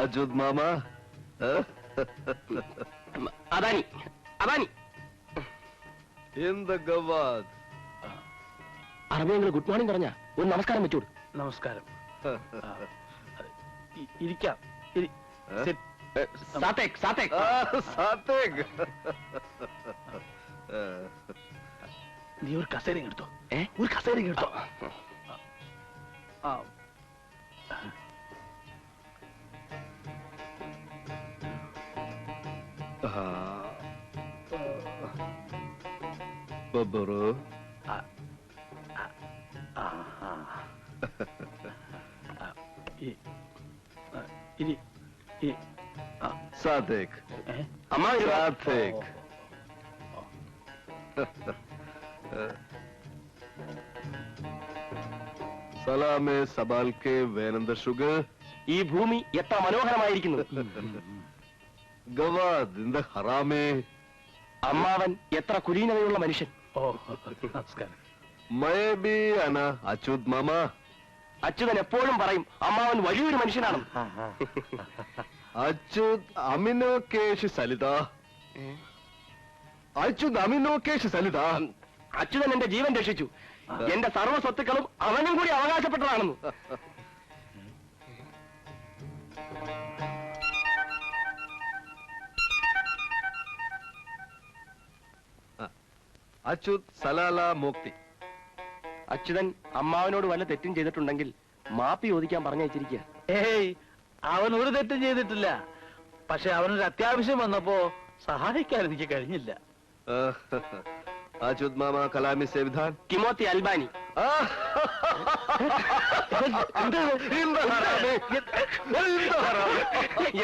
Achyut mama, Adani Adani എന്ത് ഗവാദ്. അറബിയെങ്കിൽ good morning പറഞ്ഞ ഒരു നമസ്കാരം വെച്ചോട്. നമസ്കാരം. ഇരിക്കാം. സാത്തേക് സാത്തേക് സാത്തേക്. നീ ഒരു കസേര എടുത്തോ. ഒരു കസേര എടുത്തോ. ബബ്ബറു, സാത്തേക് അമ്മ സാത്തേക്. Salameh സബാൽക്കെ വേനന്ദ sugar. ഈ ഭൂമി എത്ര മനോഹരമായിരിക്കുന്നു. ഗവാദ് ഇന്ത ഹറാമേ. അമ്മാവൻ എത്ര കുലീനതയുള്ള മനുഷ്യൻ. ഓ, നമസ്കാരം. മയബി അന അച്യുത് മാമ. അച്യുതൻ എപ്പോഴും പറയും അമ്മാവൻ വലിയൊരു മനുഷ്യനാണ്. അച്യുത് അമിനോ കേശ് സലിത. അച്യുത് അമിനോ കേശ് സലിത. അച്യുതൻ എന്റെ ജീവൻ രക്ഷിച്ചു. എന്റെ സർവ്വ സ്വത്തുക്കളും അവനും കൂടി അവകാശപ്പെട്ടതാണെന്ന്. അച്യുത് സലാല മോക്തി. അച്യുതൻ അമ്മാവനോട് വല്ല തെറ്റും ചെയ്തിട്ടുണ്ടെങ്കിൽ മാപ്പി ചോദിക്കാൻ പറഞ്ഞയച്ചിരിക്കുക. ഏയ്, അവൻ ഒരു തെറ്റും ചെയ്തിട്ടില്ല. പക്ഷെ അവനൊരു അത്യാവശ്യം വന്നപ്പോ സഹായിക്കാൻ എനിക്ക് കഴിഞ്ഞില്ല. അച്യുത് മാമ കലാമി സേവിധാൻ. കിമോത്തി അൽബാനി.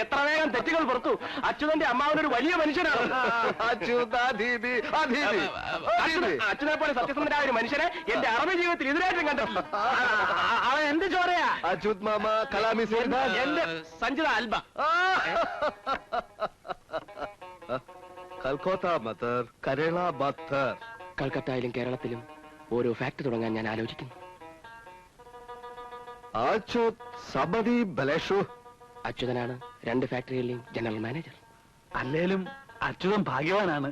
എത്ര വേഗം തെറ്റുകൾ പുറത്തു. അച്യുതന്റെ അമ്മാവനൊരു വലിയ മനുഷ്യനാണ്. അച്യുതനെ പോലെ സത്യസന്ധനായ ഒരു മനുഷ്യനെ എന്റെ അറബി ജീവിതത്തിൽ ഇതിനായിട്ടും കണ്ടിട്ടില്ല. അവൻ എന്ത് ചോരയാ? അച്യുത് മാമ കലാമി സേവിധാൻ. എന്റെ സഞ്ജിത അൽബ. കൽക്കത്ത മത്തർ, കരള ബത്തർ. കൽക്കത്തയിലും കേരളത്തിലും ഓരോ ഫാക്ടറി തുടങ്ങാൻ ഞാൻ ആലോചിക്കുന്നു. അച്യുത് സബദി ബലേഷു. അച്യുതനാണ് 2 ഫാക്ടറികളിലെയും ജനറൽ മാനേജർ. അല്ലേലും അച്യുതൻ ഭാഗ്യവാനാണ്.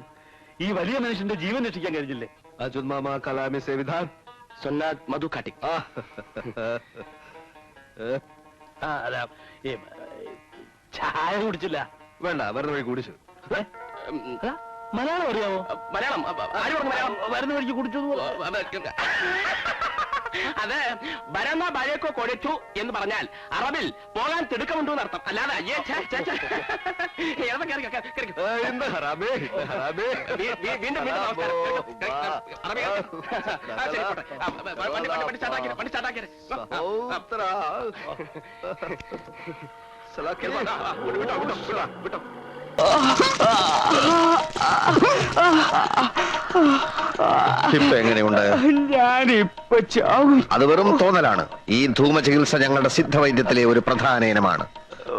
ഈ വലിയ മനുഷ്യന്റെ ജീവൻ രക്ഷിക്കാൻ കഴിഞ്ഞില്ലേ? അച്യുത് മാമ കലാമി സേവിധാൻ. സൊന്നാദ് മധു കാട്ടിക്. ചായ കുടിച്ചില്ല. വേണ്ട, വെറുതെ വഴി കുടിച്ചു. മലയാളം അറിയാമോ? മലയാളം ആര് പറഞ്ഞു? മലയാളം വരുന്ന വഴിക്ക് കുടിച്ചു. അത് ബരന്ന ബഴക്കോ കൊടിച്ചു എന്ന് പറഞ്ഞാൽ അറബിൽ പോകാൻ തിടുക്കമുണ്ടോ എന്നർത്ഥം. അല്ലാതെ അയ്യേ വീണ്ടും ഇപ്പൊ എങ്ങനെയുണ്ട്? ഞാനിപ്പോ ചാവും. അത് വെറും തോന്നലാണ്. ഈ ധൂമ ചികിത്സ ഞങ്ങളുടെ സിദ്ധവൈദ്യത്തിലെ ഒരു പ്രധാന ഇനമാണ്.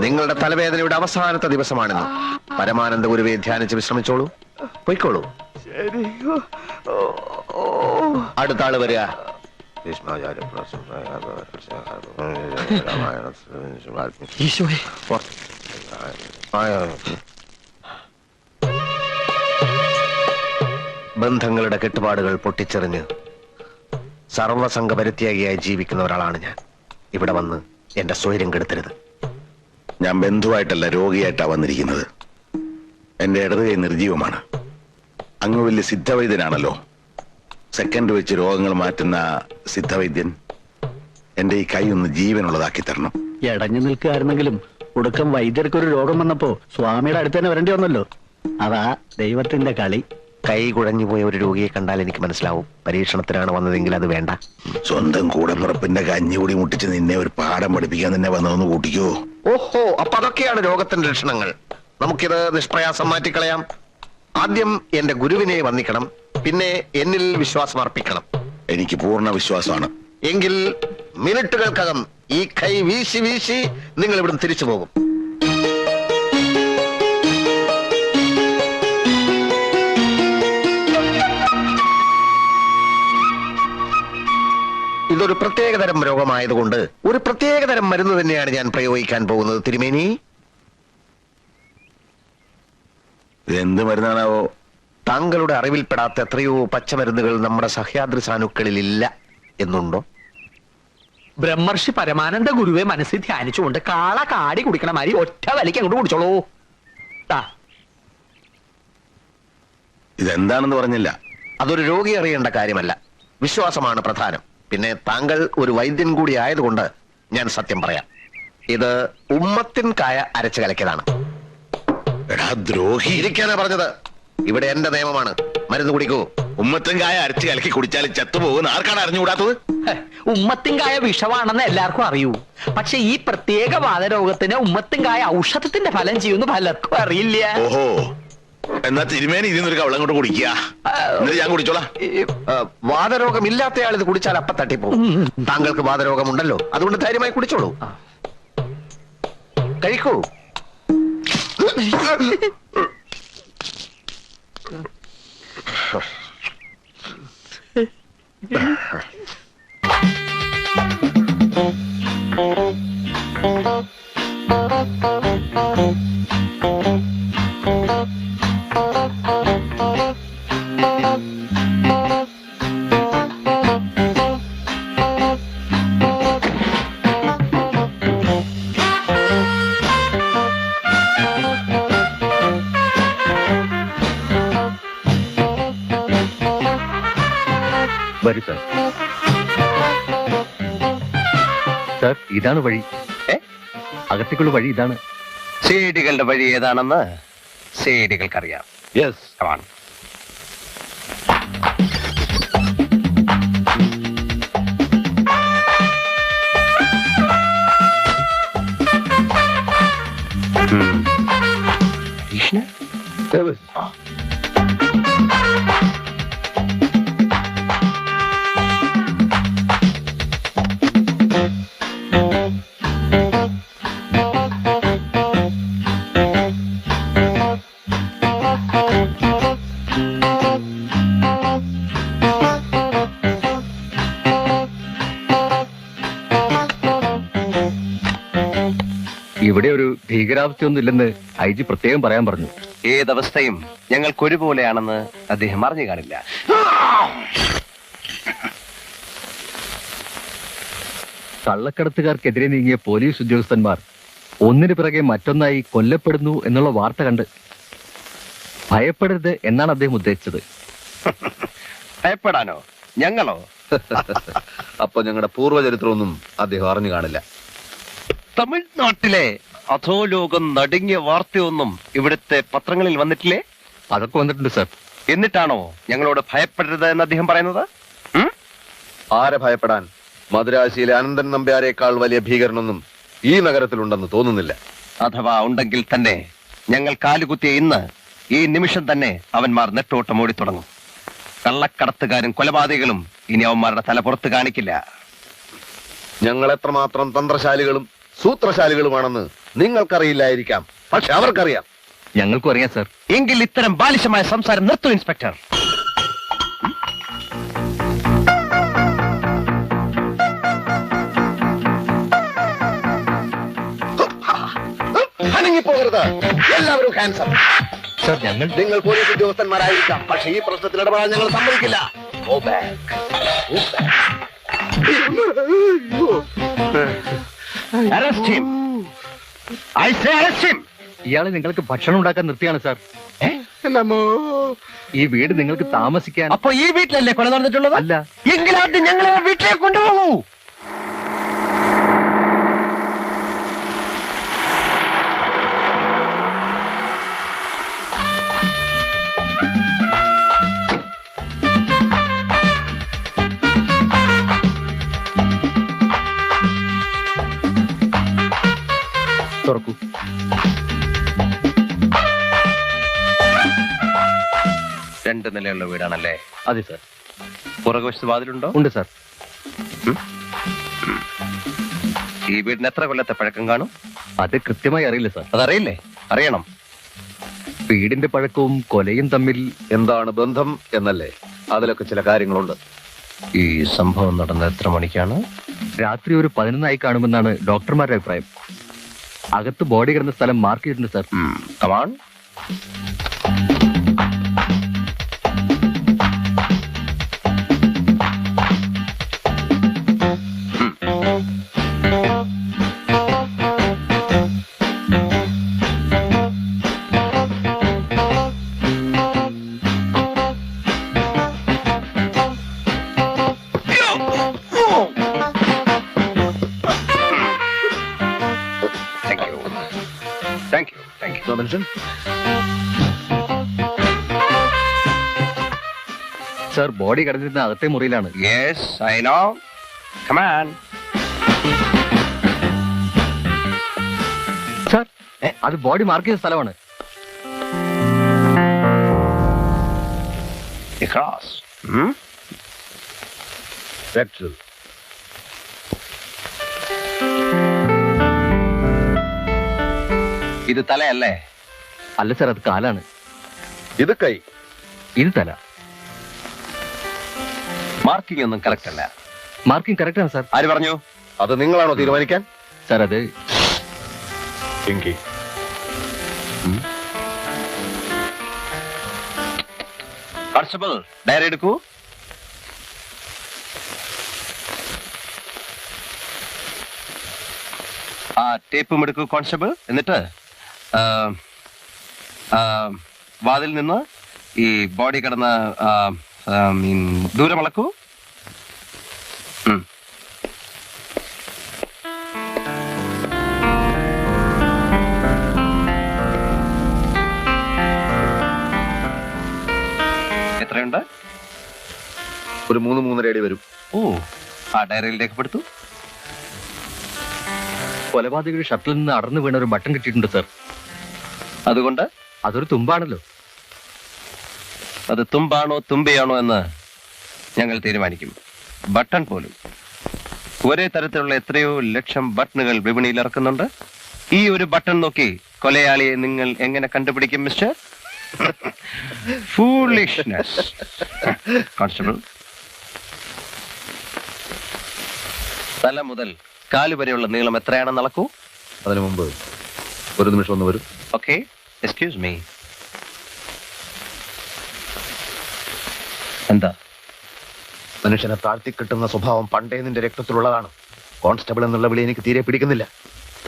നിങ്ങളുടെ തലവേദനയുടെ അവസാനത്തെ ദിവസമാണെന്ന്. പരമാനന്ദ ഗുരുവെ ധ്യാനിച്ച് വിശ്രമിച്ചോളൂ, പൊയ്ക്കോളൂ. അടുത്ത ആള് വരിക. ബന്ധങ്ങളുടെ കെട്ടുപാടുകൾ പൊട്ടിച്ചെറിഞ്ഞ് സർവസംഘപരിത്യാഗിയായി ജീവിക്കുന്ന ഒരാളാണ് ഞാൻ. ഇവിടെ വന്ന് എന്റെ സ്വൈര്യം കെടുത്തരുത്. ഞാൻ ബന്ധുവായിട്ടല്ല, രോഗിയായിട്ടാ വന്നിരിക്കുന്നത്. എന്റെ ഇടത് കൈ നിർജീവമാണ്. അങ്ങ് വലിയ സിദ്ധവൈദ്യനാണല്ലോ. സെക്കൻഡ് വെച്ച് രോഗങ്ങൾ മാറ്റുന്ന സിദ്ധവൈദ്യൻ. എന്റെ ഈ കൈ ഒന്ന് ജീവനുള്ളതാക്കി തരണം. ഇടഞ്ഞു നിൽക്കുകയായിരുന്നെങ്കിലും ഒടുക്കം വൈദ്യർക്കൊരു രോഗം വന്നപ്പോ സ്വാമിയുടെ അടുത്ത് തന്നെ വരേണ്ടി വന്നല്ലോ. അതാ ദൈവത്തിന്റെ കളി. കൈ കുഴഞ്ഞുപോയ ഒരു രോഗിയെ കണ്ടാൽ എനിക്ക് മനസ്സിലാവും പരീക്ഷണത്തിനാണ് വന്നതെങ്കിൽ അത് വേണ്ട. സ്വന്തം കൂടപ്പുറപ്പിന്റെ കഞ്ഞികൂടി മുട്ടിച്ച് നിന്നെ ഒരു പാഠം പഠിപ്പിക്കാൻ തന്നെ വന്നതെന്ന് കൂട്ടിക്കോ. ഓഹോ, അപ്പൊ അതൊക്കെയാണ് രോഗത്തിന്റെ ലക്ഷണങ്ങൾ. നമുക്കിത് നിഷ്പ്രയാസം മാറ്റിക്കളയാം. ആദ്യം എന്റെ ഗുരുവിനെ വന്ദിക്കണം, പിന്നെ എന്നിൽ വിശ്വാസം അർപ്പിക്കണം. എനിക്ക് പൂർണ്ണ വിശ്വാസമാണ്. എങ്കിൽ മിനിറ്റുകൾക്കകം ഈ കൈ വീശി വീശി നിങ്ങൾ ഇവിടുന്ന് തിരിച്ചു പോകും. ഇതൊരു പ്രത്യേകതരം രോഗമായതുകൊണ്ട് ഒരു പ്രത്യേകതരം മരുന്ന് തന്നെയാണ് ഞാൻ പ്രയോഗിക്കാൻ പോകുന്നത് തിരുമേനി. എന്ത് മരുന്നാണാവോ? താങ്കളുടെ അറിവിൽപ്പെടാത്ത എത്രയോ പച്ചമരുന്നുകൾ നമ്മുടെ സഹ്യാദ്രി സാനുക്കളിൽ ഇല്ല എന്നുണ്ടോ? ബ്രഹ്മർഷി പരമാനന്ദ ഗുരുവെ മനസ്സിൽ ധ്യാനിച്ചുകൊണ്ട് കാള കാടി കുടിക്കണ മാതിരി ഒറ്റ വലിക്ക് അങ്ങോട്ട് കുടിച്ചോളൂ. ഇതെന്താണെന്ന് പറഞ്ഞില്ല. അതൊരു രോഗി അറിയേണ്ട കാര്യമല്ല, വിശ്വാസമാണ് പ്രധാനം. പിന്നെ താങ്കൾ ഒരു വൈദ്യൻ കൂടി ആയതുകൊണ്ട് ഞാൻ സത്യം പറയാം. ഇത് ഉമ്മത്തിൻ കായ അരച്ചു കലക്കിയതാണ്. എടാ ദ്രോഹി, ഇരിക്കാനാ പറഞ്ഞത്. ഇവിടെ എന്റെ നിയമമാണ്. മരുന്ന് കുടിക്കൂ. ഉമ്മത്തുംകായ അരച്ച് കലക്കി കുടിച്ചാൽ ചത്തുപോകുന്ന ആർക്കാണ് അറിഞ്ഞുകൂടാത്തത്? ഉമ്മത്തിൻകായ വിഷമാണെന്ന് എല്ലാവർക്കും അറിയൂ. പക്ഷെ ഈ പ്രത്യേക വാതരോഗത്തിന് ഉമ്മത്തിൻകായ ഔഷധത്തിന്റെ ഫലം ചെയ്യുന്ന പലർക്കും അറിയില്ല. ഓഹോ, എന്നാ തിരുമേനി ഇതിന്നൊരു കവളം കൊണ്ട് കുടിക്കുക. എന്നിട്ട് ഞാൻ കുടിച്ചോളാം. വാതരോഗം ഇല്ലാത്തയാൾ ഇത് കുടിച്ചാൽ അപ്പ തട്ടിപ്പോകും. താങ്കൾക്ക് വാതരോഗമുണ്ടല്ലോ, അതുകൊണ്ട് ധൈര്യമായി കുടിച്ചോളൂ. കഴിക്കൂ. വരൂ സാർ. സാർ, ഇതാണ് വഴി. അകത്തേക്കുള്ള വഴി ഇതാണ്. സേഡികളുടെ വഴി ഏതാണെന്ന് സേഡികൾക്കറിയാം. യെസ്. ഇവിടെ ഒരു ഭീകരാവസ്ഥയൊന്നും ഇല്ലെന്ന് ഐ ജി പ്രത്യേകം പറയാൻ പറഞ്ഞു. ഏതവസ്ഥയും ഞങ്ങൾക്കൊരുപോലെയാണെന്ന് അദ്ദേഹം അറിഞ്ഞു കാണില്ല. കള്ളക്കടത്തുകാർക്കെതിരെ നീങ്ങിയ പോലീസ് ഉദ്യോഗസ്ഥന്മാർ ഒന്നിനു പിറകെ മറ്റൊന്നായി കൊല്ലപ്പെടുന്നു എന്നുള്ള വാർത്ത കണ്ട് ഭയപ്പെടരുത് എന്നാണ് അദ്ദേഹം ഉദ്ദേശിച്ചത്. ഭയപ്പെടാനോ? ഞങ്ങളോ? അപ്പൊ ഞങ്ങളുടെ പൂർവ്വചരിത്രമൊന്നും അദ്ദേഹം അറിഞ്ഞു കാണില്ല. തമിഴ്നാട്ടിലെ അധോലോകം നടുങ്ങിയ വാർത്തയൊന്നും ഇവിടുത്തെ പത്രങ്ങളിൽ വന്നിട്ടില്ലേ? അതൊക്കെ വന്നിട്ടുണ്ട് സാർ. എന്നിട്ടാണോ ഞങ്ങളോട് ഭയപ്പെടരുത് എന്ന് അദ്ദേഹം പറയുന്നത്? ആരെ ഭയപ്പെടാൻ? മദുരാശിയിലെ അനന്തൻ നമ്പ്യാരേക്കാൾ വലിയ ഭീകരനൊന്നും ഈ നഗരത്തിലുണ്ടെന്ന് തോന്നുന്നില്ല. അഥവാ ഉണ്ടെങ്കിൽ തന്നെ ഞങ്ങൾ കാലുകുത്തിയ ഇന്ന് ഈ നിമിഷം തന്നെ അവന്മാർ നെട്ടോട്ടം ഓടിത്തുടങ്ങും. കള്ളക്കടത്തുകാരും കൊലപാതകികളും ഇനി അവന്മാരുടെ തല പുറത്ത് കാണിക്കില്ല. ഞങ്ങൾ എത്രമാത്രം തന്ത്രശാലികളും സൂത്രശാലികളുമാണെന്ന് നിങ്ങൾക്കറിയില്ലായിരിക്കാം, പക്ഷെ അവർക്കറിയാം. ഞങ്ങൾക്കും അറിയാം സാർ. എങ്കിൽ ഇത്തരം ബാലിശമായ സംസാരം നിർത്തൂ ഇൻസ്പെക്ടർ. അനങ്ങിപ്പോകരുത്. എല്ലാവരും ക്യാൻസർ. സാർ, നിങ്ങൾ പോലീസ് ഉദ്യോഗസ്ഥന്മാരായിരിക്കാം, പക്ഷെ ഈ പ്രശ്നത്തിൽ ഇടപെടാൻ ഞങ്ങൾ സമ്മതിക്കില്ല. Go back. Go back. Arrest him. I say arrest him. ഇയാള് നിങ്ങൾക്ക് ഭക്ഷണം ഉണ്ടാക്കാൻ നിർത്തിയാണ് സാർ. ഈ വീട് നിങ്ങൾക്ക് താമസിക്കാൻ. അപ്പൊ ഈ വീട്ടിലല്ലേ കൊല നടന്നിട്ടുള്ളത്? അല്ല. എങ്കിലാദ്യം ഞങ്ങളെ വീട്ടിലേക്ക് കൊണ്ടുപോകൂ. തുറക്കൂ. രണ്ട് നിലയുള്ള വീടാണല്ലേ? അതെ സാർ. പുറകുവശത്ത് വാതിലുണ്ടോ? ഉണ്ട് സാർ. ഈ വീടിന് എത്ര കൊല്ലത്തെ പഴക്കം കാണും? അത് കൃത്യമായി അറിയില്ല സാർ. അതറിയില്ലേ? അറിയണം. വീടിന്റെ പഴക്കവും കൊലയും തമ്മിൽ എന്താണ് ബന്ധം എന്നല്ലേ? അതിലൊക്കെ ചില കാര്യങ്ങളുണ്ട്. ഈ സംഭവം നടന്നത് എത്ര മണിക്കാണ്? രാത്രി ഒരു 11 കാണുമെന്നാണ് ഡോക്ടർമാരുടെ അഭിപ്രായം. അകത്ത് ബോഡി കിടന്ന സ്ഥലം മാർക്ക് ചെയ്തിട്ടുണ്ട് സാർ. കമാൺ. സാർ ബോഡി കിടന്നിരുന്ന അകത്തെ മുറിയിലാണ്. Yes, I know. Come on. Sir അത് ബോഡി മാർക്ക് ചെയ്ത സ്ഥലമാണ്. Across. ഇത് തലയല്ലേ? അല്ല സാർ, അത് കാലാണ്. ഇത് കൈ, ഇത് തല. മാർക്കിംഗ് ഒന്നും കറക്റ്റ് അല്ല. മാർക്കിംഗ് കറക്റ്റ് ആണ് സാർ. ആര് പറഞ്ഞു? അത് നിങ്ങളാണോ തീരുമാനിക്കാൻ? സാർ അത് കോൺസ്റ്റബിൾ, ഡയറി എടുക്കൂ. ആ ടേപ്പും എടുക്കൂ കോൺസ്റ്റബിൾ. എന്നിട്ട് വാതിൽ നിന്ന് ഈ ബോഡി കിടന്ന ദൂരം അളക്കൂ. എത്രയുണ്ട്? ഒരു 3-3.5 അടി വരും. ഓ, ആ ഡയറിയിൽ രേഖപ്പെടുത്തു. കൊലപാതകയുടെ ഷർട്ടിൽ നിന്ന് അടർന്നു വീണ ഒരു ബട്ടൺ കിട്ടിയിട്ടുണ്ട് സാർ. അതുകൊണ്ട് അതൊരു തുമ്പാണല്ലോ. അത് തുമ്പാണോ തുമ്പയാണോ എന്ന് ഞങ്ങൾ തീരുമാനിക്കും. ബട്ടൺ പോലും. ഒരേ തരത്തിലുള്ള എത്രയോ ലക്ഷം ബട്ടണുകൾ വിപണിയിൽ ഇറക്കുന്നുണ്ട്. ഈ ഒരു ബട്ടൺ നോക്കി കൊലയാളിയെ നിങ്ങൾ എങ്ങനെ കണ്ടുപിടിക്കും മിസ്റ്റർ? ഫൂളിഷ്നെസ്. കോൺസ്റ്റബിൾ, തല മുതൽ കാല് വരെയുള്ള നീളം എത്രയാണെന്ന് അളക്കൂ. അതിനു മുമ്പ് ഒരു നിമിഷം ഒന്ന് വരും. Okay, excuse me. എന്താ? മനുഷ്യനെ താഴ്ത്തി കിട്ടുന്ന സ്വഭാവം പണ്ടേ നിന്റെ രക്തത്തിലുള്ളതാണ്. കോൺസ്റ്റബിൾ എന്നുള്ള വിളി എനിക്ക് തീരെ പിടിക്കുന്നില്ല.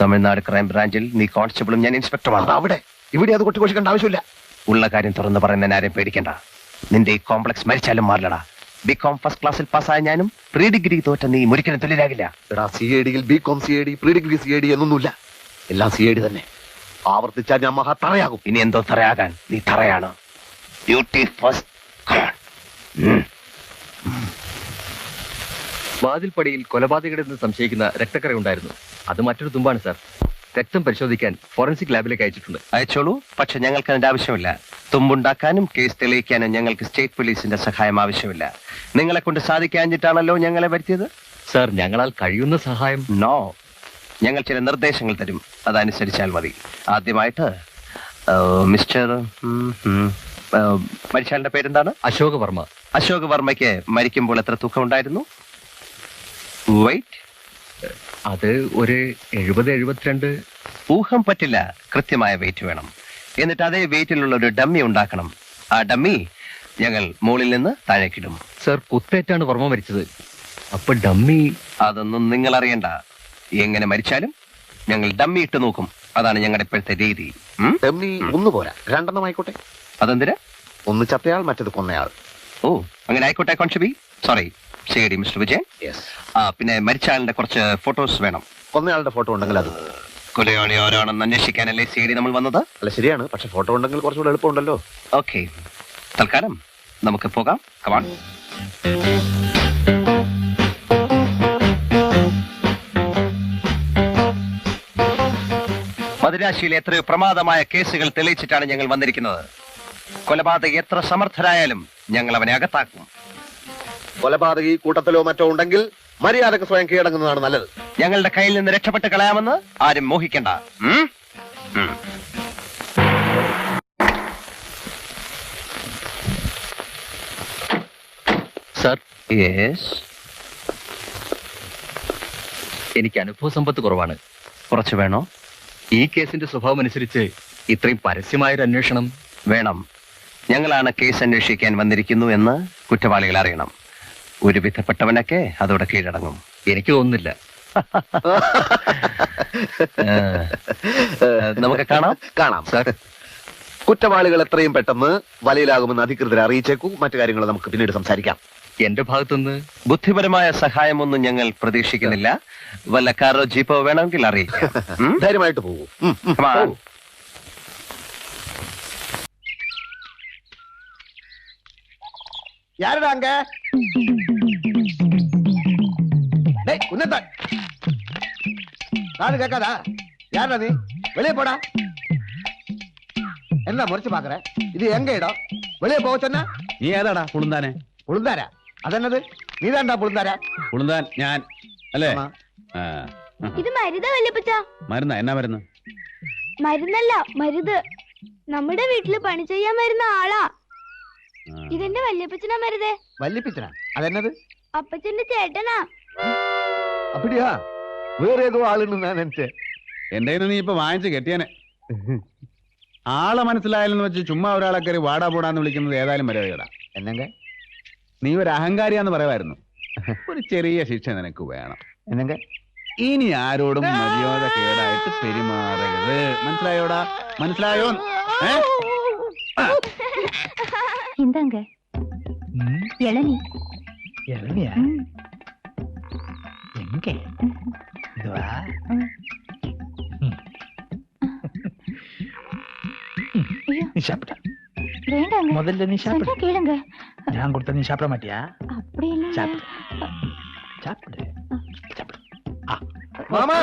തമിഴ്നാട് ക്രൈം ബ്രാഞ്ചിൽ നീ കോൺസ്റ്റബിളും ഞാൻ ഇൻസ്പെക്ടറുമാണ്. അവിടെ ഇവിടെ അത് കൊട്ടിഘോഷിക്കേണ്ട ആവശ്യമില്ല. ഉള്ള കാര്യം തുറന്ന് പറയുന്ന ആരെയും പേടിക്കണ്ട. നിന്റെ ഈ കോംപ്ലക്സ് മരിച്ചാലും മാറില്ലടാ. ബികോം ഫസ്റ്റ് ക്ലാസ്സിൽ പാസ്സായ ഞാനും പ്രീ ഡിഗ്രി തോറ്റ നീ ഒരിക്കലും തുല്യരാകില്ല. എടാ, CAD-യിൽ BCom CAD, pre degree CAD എന്നൊന്നുമില്ല. എല്ലാം CAD തന്നെ. ആവർത്തിച്ചാൽ ഞാൻ മഹാ തറയാകും. ഇനി എന്തോ തറയാകാൻ? നീ തറയാണ്. Duty first. വാതിൽപ്പടിയിൽ കൊലപാതകയുടെ നിന്ന് സംശയിക്കുന്ന രക്തക്കറ ഉണ്ടായിരുന്നു. അത് മറ്റൊരു തുമ്പാണ് സാർ. രക്തം പരിശോധിക്കാൻ ഫോറൻസിക് ലാബിലേക്ക് അയച്ചിട്ടുണ്ട്. അയച്ചോളൂ. പക്ഷെ ഞങ്ങൾക്ക് അതിന്റെ ആവശ്യമില്ല. തുമ്പുണ്ടാക്കാനും കേസ് തെളിയിക്കാനും ഞങ്ങൾക്ക് സ്റ്റേറ്റ് പോലീസിന്റെ സഹായം ആവശ്യമില്ല. നിങ്ങളെ കൊണ്ട് സാധിക്കാഞ്ഞിട്ടാണല്ലോ ഞങ്ങളെ വരുത്തിയത്. സാർ, ഞങ്ങളാൽ കഴിയുന്ന സഹായം. നോ, ഞങ്ങൾ ചില നിർദ്ദേശങ്ങൾ തരും, അതനുസരിച്ചാൽ മതി. ആദ്യമായിട്ട് മിസ്റ്റർ മരിച്ചാലിന്റെ പേരെന്താണ്? അശോക് വർമ്മ. അശോക് വർമ്മയ്ക്ക് മരിക്കുമ്പോൾ എത്ര തൂക്കം ഉണ്ടായിരുന്നു? വെയിറ്റ്? അത് ഒരു 70-72. ഊഹം പറ്റില്ല, കൃത്യമായ വെയിറ്റ് വേണം. എന്നിട്ട് അതേ വെയിറ്റിലുള്ള ഒരു ഡമ്മി ഉണ്ടാക്കണം. ആ ഡമ്മി ഞങ്ങൾ മുകളിൽ നിന്ന് താഴേക്കിടും. സാർ, കുത്തേറ്റാണ് വർമ്മ മരിച്ചത്. അപ്പൊ ഡമ്മി? അതൊന്നും നിങ്ങൾ അറിയണ്ട. എങ്ങനെ മരിച്ചാലും ഞങ്ങൾ ഡമ്മി ഇട്ട് നോക്കും. അതാണ് ഞങ്ങളുടെ ഇപ്പോഴത്തെ രീതി. ഡമ്മി ഒന്ന് പോരാ, 2 ആയിക്കോട്ടെ. അതെന്തിന്? ഒന്ന് ചത്തയാൾ, മറ്റത് കൊന്നയാൾ. ഓ, അങ്ങനെ ആയിക്കോട്ടെ constable. Sorry, CAD mister Vijayan. പിന്നെ മരിച്ചാളിന്റെ കുറച്ച് ഫോട്ടോസ് വേണം. കൊന്നയാളുടെ ഫോട്ടോ ഉണ്ടെങ്കിൽ അത്. കൊലയാളി ആരാണെന്ന് അന്വേഷിക്കാനല്ലേ CAD നമ്മൾ വന്നത്? അല്ല, ശരിയാണ്. പക്ഷെ ഫോട്ടോ ഉണ്ടെങ്കിൽ കുറച്ചുകൂടെ എളുപ്പമുണ്ടല്ലോ. ഓക്കെ, തൽക്കാലം നമുക്ക് പോകാം. കമാൺ. മദിരാശിയിലെ എത്രയോ പ്രമാദമായ കേസുകൾ തെളിയിച്ചിട്ടാണ് ഞങ്ങൾ വന്നിരിക്കുന്നത്. കൊലപാതകി എത്ര സമർത്ഥരായാലും ഞങ്ങൾ അവനെ അകത്താക്കും. കൊലപാതകി കൂട്ടത്തിലോ മറ്റോ ഉണ്ടെങ്കിൽ മര്യാദക്ക് സ്വയം കീഴടങ്ങുന്നതാണ് നല്ലത്. ഞങ്ങളുടെ കയ്യിൽ നിന്ന് രക്ഷപ്പെട്ട് കളയാമെന്ന് ആരും മോഹിക്കണ്ട. സാർ, യെസ്, എനിക്ക് അനുഭവ സമ്പത്ത് കുറവാണ്. കുറച്ച് വേണോ? ഈ കേസിന്റെ സ്വഭാവം അനുസരിച്ച് ഇത്രയും പരസ്യമായൊരു അന്വേഷണം വേണം. ഞങ്ങളാണ് കേസ് അന്വേഷിക്കാൻ വന്നിരിക്കുന്നു എന്ന് കുറ്റവാളികൾ അറിയണം. ഒരു വിധപ്പെട്ടവനൊക്കെ അതോടെ കീഴടങ്ങും. എനിക്ക് തോന്നുന്നില്ല. നമുക്ക് കാണാം. കാണാം. സാർ, കുറ്റവാളികൾ എത്രയും പെട്ടെന്ന് വലയിലാകുമെന്ന് അധികൃതരെ അറിയിച്ചേക്കൂ. മറ്റു കാര്യങ്ങൾ നമുക്ക് പിന്നീട് സംസാരിക്കാം. എന്റെ ഭാഗത്തുനിന്ന് ബുദ്ധിപരമായ സഹായമൊന്നും ഞങ്ങൾ പ്രതീക്ഷിക്കുന്നില്ല. വല്ല കാറോ ജീപ്പോ വേണമെങ്കിൽ അറിയിക്കാം. ധൈര്യമായിട്ട് പോകൂ. Come on. யாருடா அங்க? டேய் உன்னதா காது கேட்காதா? யாருடா நீ? வெளியே போடா. என்ன முறைச்சு பாக்குற? இது எங்க இடம்? வெளியே போக சொன்னா? നീ ഏതാടാ പുളുന്താനെ? புழுந்தாரா? அதென்னது? நீதான்டா புழுந்தாரா? പുളുന്താൻ ഞാൻ അല്ലേ? ஆமா. ആ, ഇത് മരുതാ വല്യപ്പച്ച. മരുന്നാ? എന്നാ മരുന്ന്? മരുന്നല്ല, മരുത്. നമ്മുടെ വീട്ടില് പണി ചെയ്യാൻ വരുന്ന ആളാ. ആ. ഇതെന്റെ വല്യപ്പച്ചനാ മരുതേ. வள்ளிப்பிச்சனா? அதென்னது? അപ്പച്ചന്റെ ചേട്ടനാ. அப்படியா? வேற ஏதோ ஆளுன்னு நான் நினைச்சேன். എന്റെ കയ്യിൽ നീ ഇപ്പൊ വാങ്ങിച്ച് കെട്ടിയാനെ. ആളെ മനസ്സിലായാലെന്ന് വെച്ച് ചുമ്മാ ഒരാളെ കയറി വാടാ പോടാന്ന് വിളിക്കുന്നത് ഏതായാലും മര്യാദ. என்னங்க? നീ ഒരു അഹങ്കാരിയാന്ന് പറയുമായിരുന്നു. ഒരു ചെറിയ ശിക്ഷ നിനക്ക് വേണം. என்னங்க? ഇനി ആരോടും മര്യാദ കേടായിട്ട് പെരുമാറരുത്. മനസ്സിലായോടാ? മനസ്സിലായോ? എന്താങ്ക ഇളനി இளநியா? எங்க? இதுவா? நீ சாப்பிட்ட? வேண்டாங்க. முதல்ல நீ சாப்பிடு. சொன்னா கேளுங்க. நான் கொடுத்த நீ சாப்பிட மாட்டியா? அப்படி இல்ல. சாப்பிடு. சாப்பிடு. சாப்பிடு. மாமா!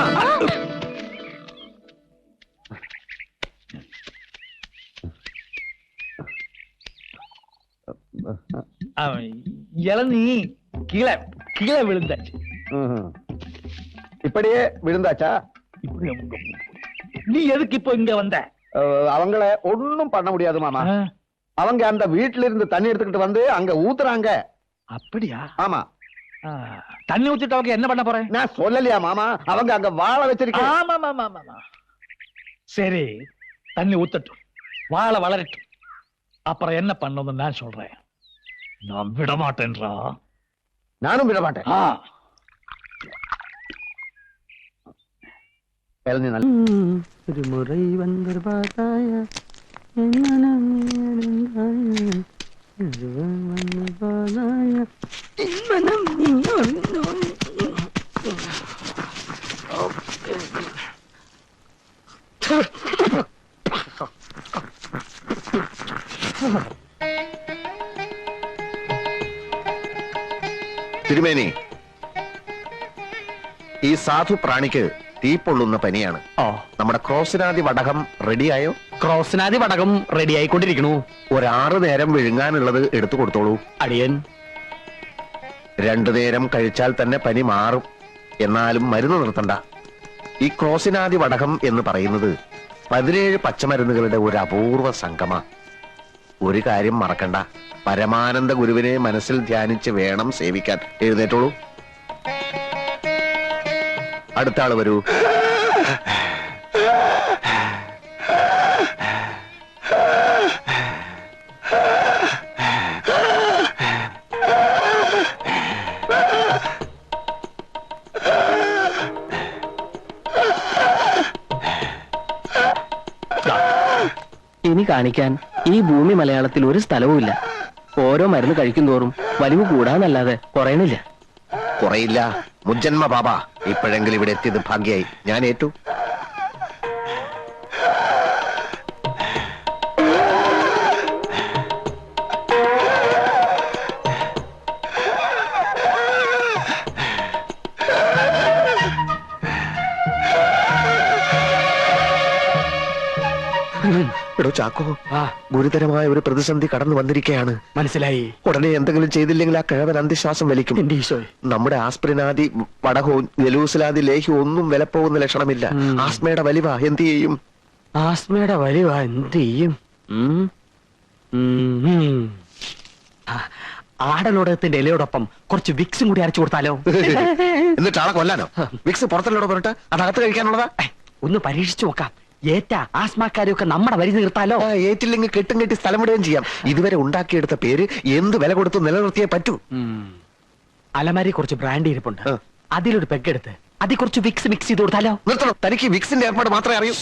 இளநீ கீழே கீழே விழுந்தாச்சு. இப்படியே விழுந்தாச்சா? நீ எதுக்கு இப்போ இங்க வந்த? அவங்கள ஒண்ணும் பண்ண முடியாது மாமா. அவங்க அந்த வீட்டுல இருந்து தண்ணி எடுத்துக்கிட்டு வந்து அங்க ஊத்துறாங்க. அப்படியா? ஆமா. தண்ணி ஊத்திட்டவங்க என்ன பண்ண போறேன்? நான் சொல்லலையா மாமா? அவங்க அங்க வாழை வச்சிருக்கேன். ஆமா ஆமா ஆமா. சரி, தண்ணி ஊத்தட்டும், வாழை வளரட்டும், அப்புறம் என்ன பண்ணணும்னு நான் சொல்றேன். நான் விட மாட்டேன்றா. நானும் விட மாட்டேன். ഒരു മുறை വന്നൊരു പാതായ തിരുമേനി, ഈ സാധു പ്രാണിക്ക് തീ പൊള്ളുന്ന പനിയാണ്. നമ്മുടെ ക്രോസിനാദി വടകം റെഡിയായോ? ക്രോസിനാദി വടകം റെഡി ആയിക്കൊണ്ടിരിക്കണു. ഒരു 6 നേരം വിഴുങ്ങാനുള്ളത് എടുത്തു കൊടുത്തോളൂ. അടിയൻ. 2 നേരം കഴിച്ചാൽ തന്നെ പനി മാറും. എന്നാലും മരുന്ന് നിർത്തണ്ട. ഈ ക്രോസിനാദി വടകം എന്ന് പറയുന്നത് 17 പച്ചമരുന്നുകളുടെ ഒരു അപൂർവ സംഗമ. ഒരു കാര്യം മറക്കണ്ട, പരമാനന്ദ ഗുരുവിനെ മനസ്സിൽ ധ്യാനിച്ച് വേണം സേവിക്കാൻ. എഴുന്നേറ്റോളൂ. അടുത്ത ആള് വരൂ. ഇനി കാണിക്കാൻ ഈ ഭൂമി മലയാളത്തിൽ ഒരു സ്ഥലവുമില്ല. ഓരോ മരുന്ന് കഴിക്കും തോറും വലിവ് കൂടാന്നല്ലാതെ കുറയണില്ല. കുറയില്ല. മുജ്ജന്മ ബാബ, ഇപ്പോഴെങ്കിലും ഇവിടെ എത്തിയത് ഭാഗ്യായി. ഞാൻ ഏറ്റു. എടോ ചാക്കോ, ഗുരുതരമായ ഒരു പ്രതിസന്ധി കടന്നു വന്നിരിക്കുകയാണ്. മനസ്സിലായി. ഉടനെ എന്തെങ്കിലും ചെയ്തില്ലെങ്കിൽ ആ കിഴവൻ അന്ത്യശ്വാസം വലിക്കും. എന്റെ ഈശോയെ. നമ്മുടെ ആസ്പ്രിനാദി വടകവും ജലൂസിലാദി ലേഹ്യവും ഒന്നും വിലപ്പോകുന്ന ലക്ഷണമില്ല. ആസ്മയുടെ വലിവ എന്ത് ചെയ്യും? ആസ്മയുടെ വലിവാ എന്ത് ചെയ്യും? ആടലോടകത്തിന്റെ ഇലയോടൊപ്പം കുറച്ച് വിക്സും കൂടി അരച്ചു കൊടുത്താലോ? എന്നിട്ട് ആളെ കൊല്ലാനോ? വിക്സ് പുറത്തല്ലോടെ പറഞ്ഞിട്ട് അതകത്ത് കഴിക്കാനുള്ളതാ. ഒന്ന് പരീക്ഷിച്ചു നോക്കാം. ഏറ്റ ആസ്മാക്കാരെയൊക്കെ നമ്മുടെ വരി നിർത്താലോ? ഏറ്റില്ലെങ്കിൽ കെട്ടും കെട്ടി സ്ഥലം വിടുകയും ചെയ്യാം. ഇതുവരെ ഉണ്ടാക്കിയെടുത്ത പേര് എന്ത് വില കൊടുത്ത് നിലനിർത്തിയേ പറ്റൂ. അലമാരി കുറച്ച് ബ്രാൻഡ് ഇരിപ്പുണ്ട്. അതിലൊരു പെഗ്ഗെടുത്ത് അതിൽ കുറച്ച് വിക്സ് മിക്സ് ചെയ്ത് കൊടുത്താലോ? നിർത്തണം. തനിക്ക് വിക്സിന്റെ ഏർപ്പാട് മാത്രമേ അറിയൂ.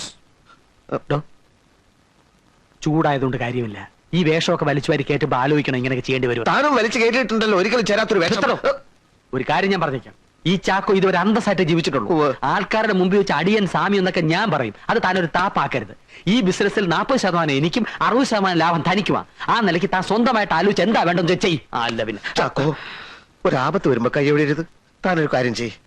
ചൂടായതുകൊണ്ട് കാര്യമില്ല. ഈ വേഷമൊക്കെ വലിച്ചു വാരി കേട്ടുമ്പോ ആലോചിക്കണം ഇങ്ങനെയൊക്കെ ചെയ്യേണ്ടി വരും. താനും വലിച്ചു കേട്ടിട്ടുണ്ടല്ലോ ഒരിക്കലും ചേരാത്തൊരു വേഷം. ഒരു കാര്യം ഞാൻ പറഞ്ഞേക്കാം. ഈ ചാക്കോ ഇതുവരെ അന്തസ്സായിട്ട് ജീവിച്ചിട്ടുള്ളൂ. ആൾക്കാരുടെ മുമ്പിൽ വെച്ച് അടിയൻ സാമി എന്നൊക്കെ ഞാൻ പറയും. അത് താനൊരു താപ്പാക്കരുത്. ഈ ബിസിനസ്സിൽ 40% എനിക്കും 60% ലാഭം തനിക്കുവാ. ആ നിലയ്ക്ക് താൻ സ്വന്തമായിട്ട് ആലോചിച്ച് എന്താ വേണ്ടെന്ന് വെച്ചേ. അല്ല പിന്നെ ചാക്കോ, ഒരാപത്ത് വരുമ്പോ കൈ എവിടെയരുത്. താനൊരു കാര്യം ചെയ്യ്.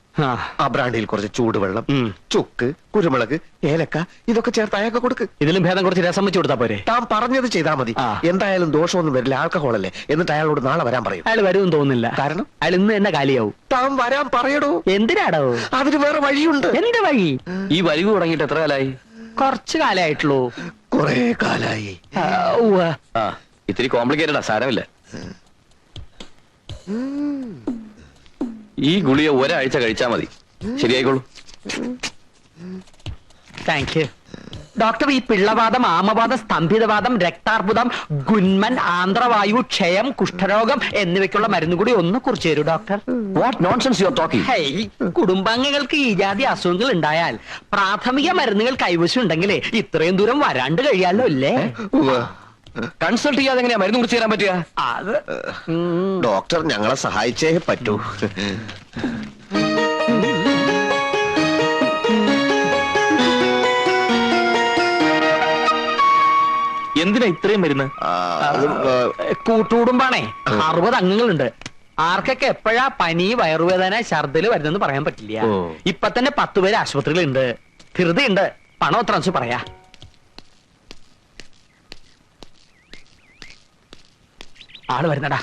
ആ ബ്രാൻഡിൽ കുറച്ച് ചൂടുവെള്ളം, ചുക്ക്, കുരുമുളക്, ഏലക്ക ഇതൊക്കെ ചേർത്ത് അയാൾക്ക് കൊടുക്ക്. ഇതിലും ഭേദം കുറച്ച് രസം വെച്ച് കൊടുത്താ പോരെ? താൻ പറഞ്ഞത് ചെയ്താൽ മതി. എന്തായാലും ദോഷമൊന്നും വരില്ല. ആൽക്കഹോൾ അല്ലേ. എന്നിട്ട് അയാളോട് നാളെ വരാൻ പറയും. അയാൾ വരുമെന്ന് തോന്നുന്നില്ല. കാരണം അയാൾ ഇന്ന് തന്നെ കാലിയാവും. താൻ വരാൻ പറയടോ. എന്തിനാടോ? അതിന് വേറെ വഴിയുണ്ട്. എന്ത് വഴി? ഈ വലിവ് തുടങ്ങിയിട്ട് എത്ര കാലായി? കുറച്ചു കാലായിട്ടുള്ളൂ. കൊറേ കാലായി. ഇത്തിരി കോംപ്ലിക്കേറ്റഡാ, സാരമില്ല. ഈ ഗുളിക ഒരാഴ്ച കഴിച്ചാ മതി, ശരിയായിക്കോളൂ. Thank you doctor. ഈ പിള്ളവാദം, ആമവാദം, സ്തംഭിതവാദം, രക്താർബുദം, ഗുന്മൻ, ആന്ത്രവായു, ക്ഷയം, കുഷ്ഠരോഗം എന്നിവയ്ക്കുള്ള മരുന്ന് കൂടി ഒന്ന് കുറിച്ച് തരൂ doctor. What nonsense you are talking? കുടുംബാംഗങ്ങൾക്ക് ഈ ജാതി അസുഖങ്ങൾ ഉണ്ടായാൽ പ്രാഥമിക മരുന്നുകൾ കൈവശം ഉണ്ടെങ്കിലേ ഇത്രയും ദൂരം വരാണ്ട് കഴിയാലോ അല്ലേ? കൺസൾട്ട് ചെയ്യാതെ എങ്ങനെയാ മരുന്ന് കുറിച്ച് തരാൻ പറ്റുക? അത് ഡോക്ടർ ഞങ്ങളെ സഹായിച്ചേ പറ്റൂ. എന്തിനാ ഇത്രയും മരുന്ന്? കൂട്ടുകുടുംബാണേ. 60 അംഗങ്ങളുണ്ട്. ആർക്കൊക്കെ എപ്പോഴാ പനി, വയറുവേദന, ഛർദില് വരുന്നെന്ന് പറയാൻ പറ്റില്ല. ഇപ്പൊ തന്നെ 10 പേര് ആശുപത്രിയിലുണ്ട്. ധൃതിയുണ്ട്. പണം എത്ര വെച്ച് പറയാ? ആള് വരുന്നടാ.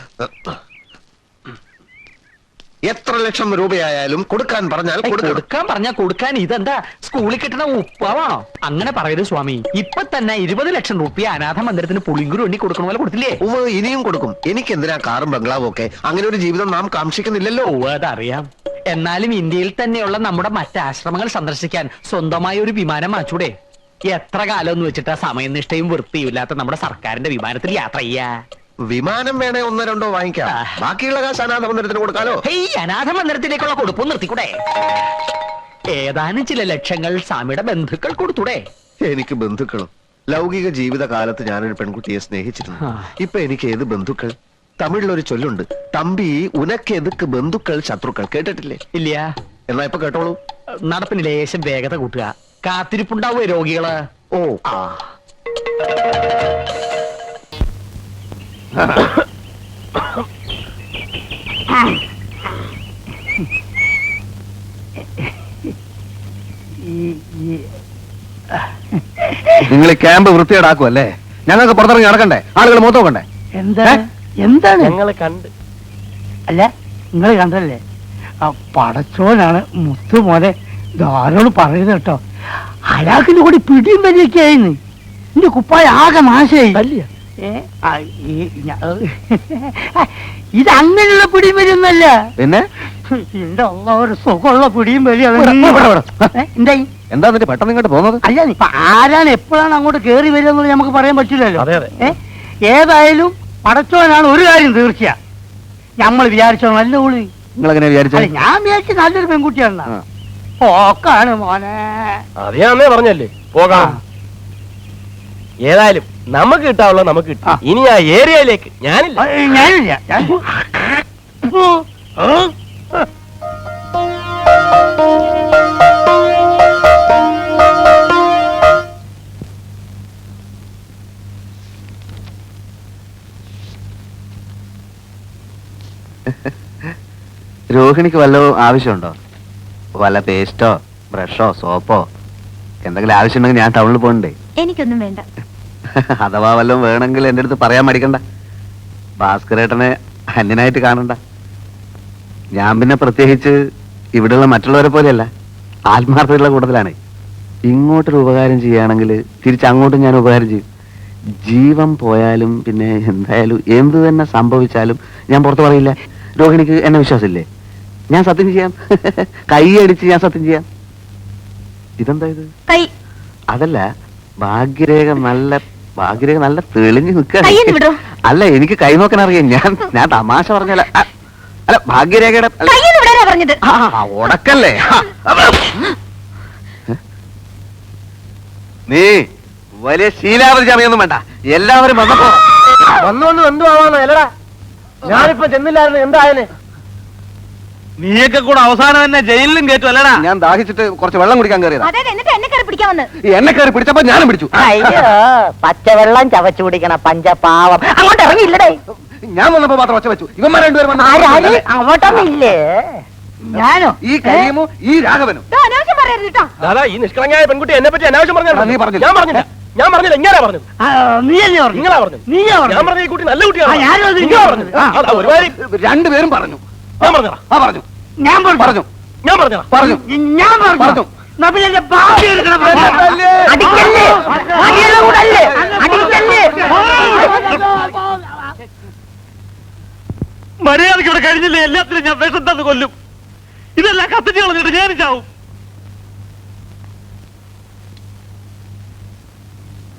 എത്ര ലക്ഷം രൂപയായാലും കൊടുക്കാൻ പറഞ്ഞാൽ കൊടുക്കാൻ പറഞ്ഞാൽ കൊടുക്കാൻ. ഇതെന്താ സ്കൂളിൽ കിട്ടുന്ന ഉപ്പവാണോ? അങ്ങനെ പറയരുത് സ്വാമി. ഇപ്പൊ തന്നെ 20 ലക്ഷം രൂപ അനാഥ മന്ദിരത്തിന് പുളിങ്കുരു എണ്ണി കൊടുക്കണ പോലെ കൊടുത്തില്ലേ? ഇനിയും കൊടുക്കും. എനിക്ക് എന്തിനാ കാറും ബംഗ്ലാവും ഒക്കെ? അങ്ങനെ ഒരു ജീവിതം നാം കാക്ഷിക്കുന്നില്ലല്ലോ. അതറിയാം. എന്നാലും ഇന്ത്യയിൽ തന്നെയുള്ള നമ്മുടെ മറ്റ് ആശ്രമങ്ങൾ സന്ദർശിക്കാൻ സ്വന്തമായ ഒരു വിമാനം വാങ്ങിച്ചൂടെ? എത്ര കാലം എന്ന് വെച്ചിട്ടാ സമയനിഷ്ഠയും വൃത്തിയില്ലാത്ത നമ്മുടെ സർക്കാരിന്റെ വിമാനത്തിൽ യാത്ര ചെയ്യാ? വിമാനം വേണേ 1-2 വാങ്ങിക്കാം. ബാക്കിയുള്ള കാശ് അനാഥ മന്ദിരത്തിന് കൊടുക്കാലോ. അനാഥ മന്ദിരത്തിലേക്കുള്ള കൊടുപ്പും നിർത്തിക്കൂടെ? ഏതാനും ചില ലക്ഷങ്ങൾ സ്വാമിയുടെ ബന്ധുക്കൾ കൊടുത്തൂടെ? എനിക്ക് ബന്ധുക്കളും. ലൗകിക ജീവിത കാലത്ത് ഞാനൊരു പെൺകുട്ടിയെ സ്നേഹിച്ചിരുന്നു. ഇപ്പൊ എനിക്ക് ഏത് ബന്ധുക്കൾ? തമിഴിലൊരു ചൊല്ലുണ്ട്, തമ്പി ഉനക്ക് എതുക്ക് ബന്ധുക്കൾ ശത്രുക്കൾ. കേട്ടിട്ടില്ലേ? ഇല്ല. എന്നാ ഇപ്പൊ കേട്ടോളൂ. നടപ്പിന് ലേശം വേഗത കൂട്ടുക. കാത്തിരിപ്പുണ്ടാവോ രോഗികള്? നിങ്ങൾ ക്യാമ്പ് വൃത്തിയേടാക്കും അല്ലേ? ഞങ്ങൾക്ക് പുറത്തിറങ്ങി നടക്കണ്ടേ? ആളുകൾ മൊത്തം നോക്കണ്ടേ? എന്താണ് ഞങ്ങള് കണ്ട്. അല്ല, നിങ്ങൾ കണ്ടല്ലേ? ആ പടച്ചോനാണ് മുത്തു മോനെ. ധാരോട് പറയുന്നത് കേട്ടോ. അയാൾക്കിന്റെ കൂടി പിടിയും വലിയൊക്കെ ആയിന്ന്. എന്റെ കുപ്പായ ആകെ നാശമായി. ഇത് അങ്ങനെയുള്ള പിടിയും വലിയൊന്നല്ല. പിന്നെ എന്റെ ഒരു സുഖമുള്ള പിടിയും വലിയ. എന്തായി? എന്താ പെട്ടെന്ന് ഇങ്ങോട്ട് പോകുന്നത്? അല്ല, ഇപ്പൊ ആരാണ് എപ്പോഴാണ് അങ്ങോട്ട് കേറി വരിക എന്നുള്ളത് നമുക്ക് പറയാൻ പറ്റില്ലല്ലോ. ഏതായാലും പടച്ചോനാണ് ഒരു കാര്യം തീർച്ചയാ. നമ്മൾ വിചാരിച്ചോ നല്ല ഉള്ളി. നിങ്ങളെങ്ങനെ വിചാരിച്ചു? ഞാൻ വിചാരിച്ച നല്ലൊരു പെൺകുട്ടിയാണ്. പോക്കാണ് മോനെ. അറിയാമേ പറഞ്ഞല്ലേ പോകാം. ഏതായാലും നമുക്ക് കിട്ടാവുള്ള നമുക്ക് കിട്ടാം. ഇനി ആ ഏരിയയിലേക്ക് ഞാനില്ല. രോഹിണിക്ക് വല്ലതും ആവശ്യമുണ്ടോ? വല്ല പേസ്റ്റോ ബ്രഷോ സോപ്പോ എന്തെങ്കിലും ആവശ്യമുണ്ടെങ്കിൽ ഞാൻ ടൗണിൽ പോകണ്ടേ? എനിക്കൊന്നും വേണ്ട. അഥവാ വല്ലതും വേണമെങ്കിൽ എന്റെ അടുത്ത് പറയാൻ മടിക്കണ്ട. ഭാസ്കരേട്ടനെ അന്യനായിട്ട് കാണണ്ട. ഞാൻ പിന്നെ പ്രത്യേകിച്ച് ഇവിടെയുള്ള മറ്റുള്ളവരെ പോലെയല്ല, ആത്മാർത്ഥതയുള്ള കൂട്ടത്തിലാണ്. ഇങ്ങോട്ടൊരു ഉപകാരം ചെയ്യുകയാണെങ്കിൽ തിരിച്ചങ്ങോട്ടും ഞാൻ ഉപകാരം ചെയ്യും. ജീവൻ പോയാലും പിന്നെ എന്തായാലും എന്ത് തന്നെ സംഭവിച്ചാലും ഞാൻ പുറത്ത് പറയില്ല. രോഹിണിക്ക് എന്നെ വിശ്വാസമില്ലേ? ഞാൻ സത്യം ചെയ്യാം. കൈ അടിച്ച് ഞാൻ സത്യം ചെയ്യാം. ഇതെന്താ ഇത്? കൈ അതല്ല, ഭാഗ്യരേഖ നല്ല തെളിഞ്ഞു നിൽക്കുക. കൈയ്യൊന്ന് വിടോ. അല്ല, എനിക്ക് കൈ നോക്കാൻ അറിയാം. ഞാൻ തമാശ പറഞ്ഞല്ല. അല്ല, ഭാഗ്യരേഖയുടെ കൈയ്യൊന്ന് വിടാനാ പറഞ്ഞത്. ഉടക്കല്ലേ? നീ വലിയ ശീലാവധി ജാമ്യൊന്നും വേണ്ട. എല്ലാവരും വന്നപ്പോ വന്നു എന്തു ആവാന്നോ അല്ലടാ. ഞാനിപ്പോ ചെന്നില്ലായിരുന്നു, എന്തായാലും നീയൊക്കെ കൂടെ അവസാനം തന്നെ ജയിലിലും കേട്ടു അല്ലടാ. ഞാൻ ദാഹിച്ചിട്ട് കുറച്ച് വെള്ളം കുടിക്കാൻ കയറിയതാ. അതെ, എന്നിട്ട് എന്നെ കയറി പിടിക്കാൻ വന്ന്. ഈ എന്നെ കയറി പിടിച്ചപ്പോ ഞാനും പിടിച്ചു. അയ്യോ പച്ചവെള്ളം ചവച്ചു കുടിക്കണ പഞ്ചപാവം അങ്ങോട്ട് ഇറങ്ങിയില്ലടേ. ഞാൻ വന്നപ്പോ മാത്രം ഒച്ച വെച്ചു. ഇവന്മാർ രണ്ടുപേരും അങ്ങോട്ടൊന്നില്ലേ? ഞാനോ? ഈ കരീമും ഈ രാഘവനും. ദാ, അനാവശ്യം പറയരുത് കേട്ടോ. ദാദാ, ഈ നിഷ്കളങ്കയായ പെൺകുട്ടി എന്നെ പറ്റി അനാവശ്യം നീ പറഞ്ഞില്ല. ഞാൻ പറഞ്ഞില്ല, ഇങ്ങനെ പറഞ്ഞത്. നീയല്ലേ പറഞ്ഞു? നിങ്ങളാ പറഞ്ഞത്. നീയാ ഞാൻ പറഞ്ഞു. പറഞ്ഞ ഈ കുട്ടി നല്ല കുട്ടിയാണ്. ഞാനും അത് നിങ്ങളാ പറഞ്ഞത്. അതാ, ഒരുമാതിരി രണ്ടുപേരും പറഞ്ഞു. ഞാൻ പറഞ്ഞതാ. പറഞ്ഞു. ഞാൻ പറഞ്ഞു. പറഞ്ഞു. ഞാൻ പറഞ്ഞതാ. പറഞ്ഞു. ഞാൻ പറഞ്ഞു. പറഞ്ഞു. നബിലല്ലേ ബാബി എടുക്കണം. അടിക്കല്ലേ? അടിക്കല്ലേ? അടിയുടെ കൂടല്ലേ? അടിക്കല്ലേ? മര്യാദയ്ക്ക് ഇവിടെ കഴിഞ്ഞില്ലേ? എല്ലാത്തിനും ഞാൻ വിഷം തന്നു കൊല്ലും. ഇതെല്ലാം കത്തിച്ച് കളഞ്ഞിട്ട് ഞാൻ ചാവും.